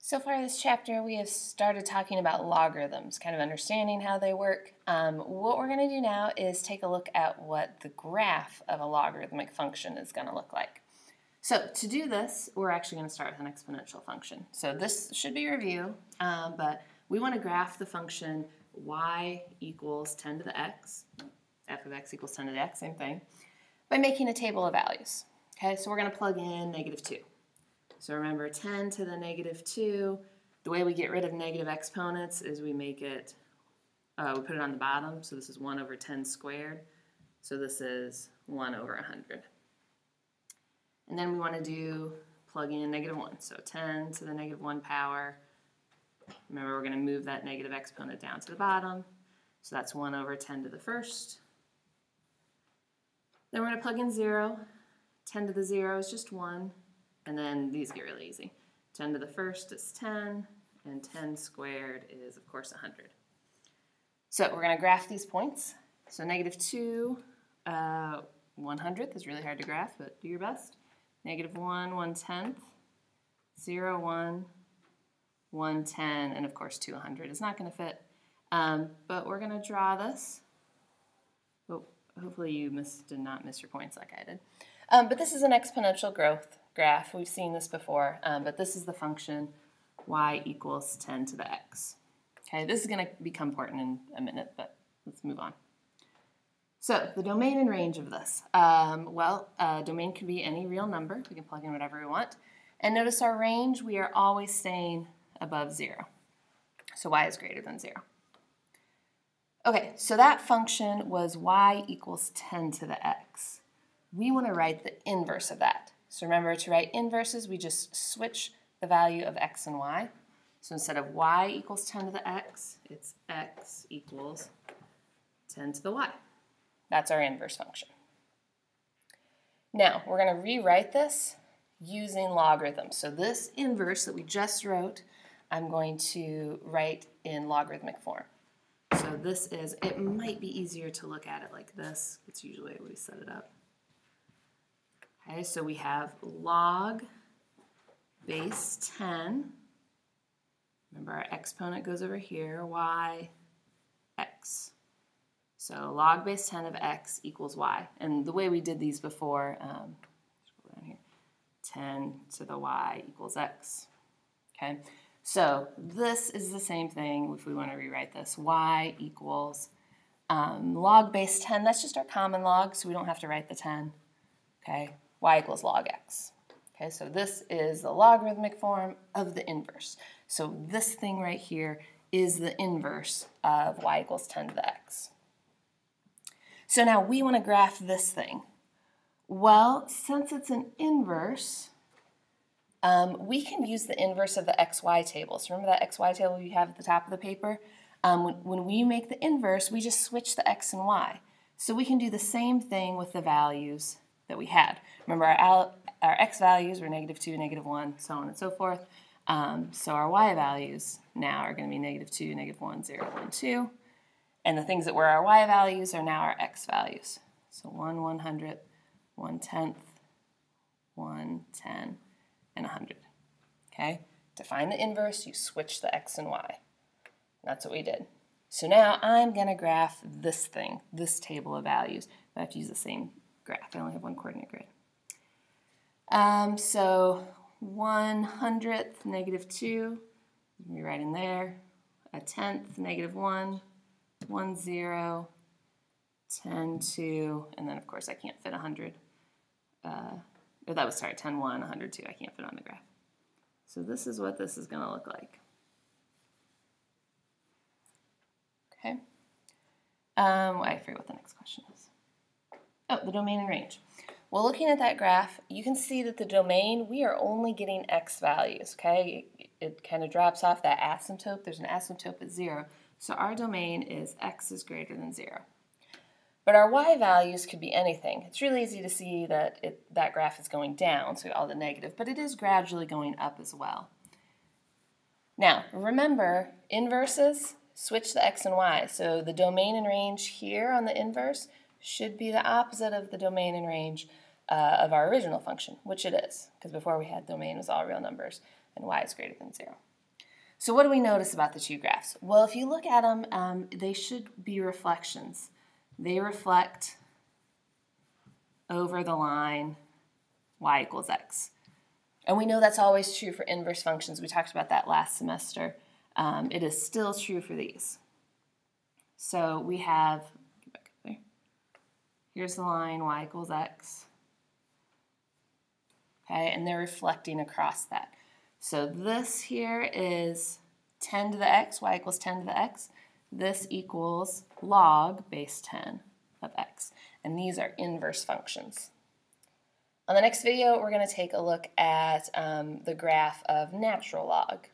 So far this chapter, we have started talking about logarithms, kind of understanding how they work. What we're going to do now is take a look at what the graph of a logarithmic function is going to look like. So to do this, we're actually going to start with an exponential function. So this should be review, but we want to graph the function y equals 10 to the x, f of x equals 10 to the x, same thing, by making a table of values. Okay, so we're going to plug in -2. So remember, 10 to the -2, the way we get rid of negative exponents is we make it, we put it on the bottom, so this is 1 over 10 squared, so this is 1 over 100. And then we want to plug in -1, so 10 to the -1 power. Remember, we're going to move that negative exponent down to the bottom, so that's 1 over 10 to the first. Then we're going to plug in 0. 10 to the 0 is just 1. And then these get really easy. 10 to the first is 10, and 10 squared is, of course, 100. So we're going to graph these points. So -2, 1/100th is really hard to graph, but do your best. -1, 1/10, 0, 1, 1/10, and of course 200 is not going to fit. But we're going to draw this. Oh, hopefully you did not miss your points like I did. But this is an exponential growth graph. We've seen this before, but this is the function y equals 10 to the x. Okay, this is going to become important in a minute, but let's move on. So the domain and range of this. Domain can be any real number. We can plug in whatever we want. And notice our range, we are always staying above 0. So y is greater than 0. Okay, so that function was y equals 10 to the x. We want to write the inverse of that. So remember, to write inverses, we just switch the value of x and y. So instead of y equals 10 to the x, it's x equals 10 to the y. That's our inverse function. Now, we're going to rewrite this using logarithms. So this inverse that we just wrote, I'm going to write in logarithmic form. So this is, it might be easier to look at it like this. It's usually the way we set it up. Okay, so we have log base 10. Remember, our exponent goes over here, y, x. So log base 10 of x equals y. And the way we did these before, scroll down here, 10 to the y equals x. Okay, so this is the same thing if we want to rewrite this. Y equals log base 10. That's just our common log, so we don't have to write the 10. Okay. Y equals log x. Okay, so this is the logarithmic form of the inverse. So this thing right here is the inverse of y equals 10 to the x. So now we want to graph this thing. Well, since it's an inverse, we can use the inverse of the xy table. So remember that xy table you have at the top of the paper? When we make the inverse, we just switch the x and y. So we can do the same thing with the values that we had. Remember, our x values were -2, -1, so on and so forth. So our y values now are going to be -2, -1, 0, 1, 2. And the things that were our y values are now our x values. So 1, 100th, 1/10, 1/10, and 100. Okay? To find the inverse, you switch the x and y. That's what we did. So now I'm going to graph this thing, this table of values. But I have to use the same graph. I only have one coordinate grid. So 1/100th, -2, let me write in there. 1/10th, -1, 1, 0, 10, 2, and then of course I can't fit 100. That was, sorry, 10, 1, 100, 2. I can't fit on the graph. So this is what this is going to look like. Okay. I forget what the next question is. Oh, the domain and range. Well, looking at that graph, you can see that the domain, we are only getting x values, okay? It kind of drops off that asymptote. There's an asymptote at 0. So our domain is x is greater than 0. But our y values could be anything. It's really easy to see that that graph is going down, so all the negative, but it is gradually going up as well. Now, remember, inverses switch the x and y. So the domain and range here on the inverse should be the opposite of the domain and range of our original function, which it is, because before we had domain was all real numbers and y is greater than 0. So what do we notice about the two graphs? Well, if you look at them, they should be reflections. They reflect over the line y equals x. And we know that's always true for inverse functions. We talked about that last semester. It is still true for these. So we have, get back up there. Here's the line y equals x. Okay, and they're reflecting across that. So this here is 10 to the x, y equals 10 to the x. This equals log base 10 of x. And these are inverse functions. On the next video, we're going to take a look at the graph of natural log.